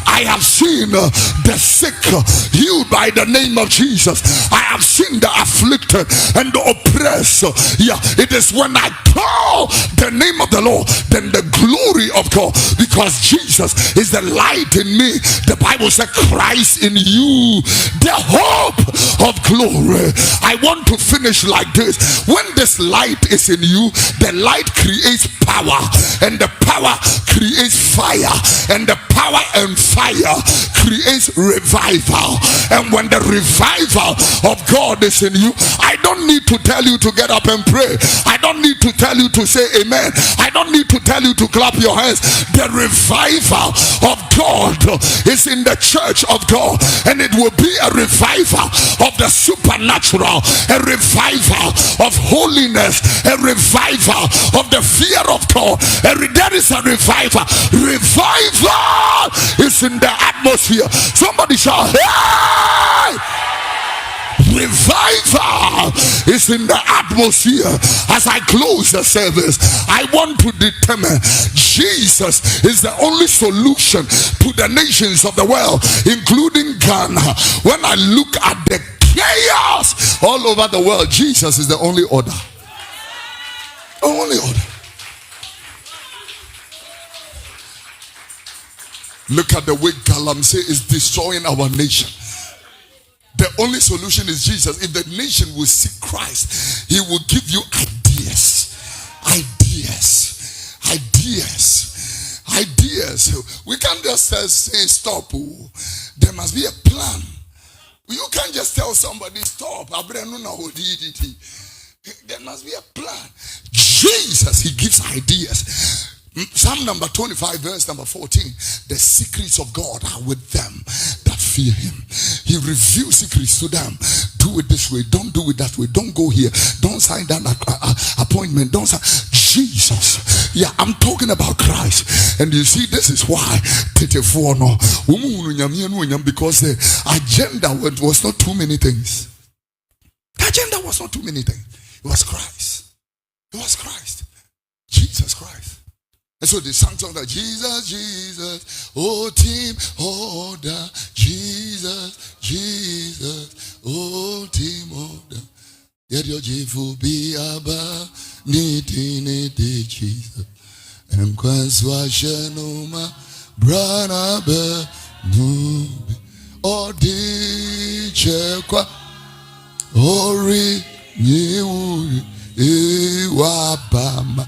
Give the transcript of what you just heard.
I have seen the sick healed by the name of Jesus. I have seen the afflicted and the oppressed. Yeah, it is when I call the name of the Lord, then the glory of God, because Jesus is the light in me. The Bible said Christ in you, the hope of glory. I want to finish like this. When this light is in you, the light creates power, and the power creates fire, and the power and fire creates revival. And when the revival of God is in you, I don't need to tell you to get up and pray. I don't need to tell you to say amen. I don't need to tell you to clap your hands. The revival of God is in the church of God, and it will be a revival of the supernatural, a revival of holiness, a revival of the fear of God. There is a revival. Revival is in the atmosphere. Somebody shout, hey! Revival is in the atmosphere. As I close the service, I want to determine Jesus is the only solution to the nations of the world, including Ghana. When I look at the chaos all over the world, Jesus is the only order. Only order. Look at the way Galamsey is destroying our nation. The only solution is Jesus. If the nation will seek Christ, he will give you ideas. We can't just say stop. There must be a plan. You can't just tell somebody stop. There must be a plan. Jesus, he gives ideas. Psalm number 25 verse number 14. The secrets of God are with them that fear him. He reveals secrets to them. Do it this way, don't do it that way, don't go here, don't sign that appointment, don't sign. Jesus, yeah, I'm talking about Christ. And you see, this is why because the agenda was not too many things. The agenda was not too many things. It was Christ. It was Christ. Jesus Christ. And so they sang song that Jesus, Jesus, oh team order, Jesus, Jesus, oh team order. Yet your jifu be aba, niti Jesus. And kwanswa shenuma, brana be nubi, odi chekwa, ori niuri, iwabama.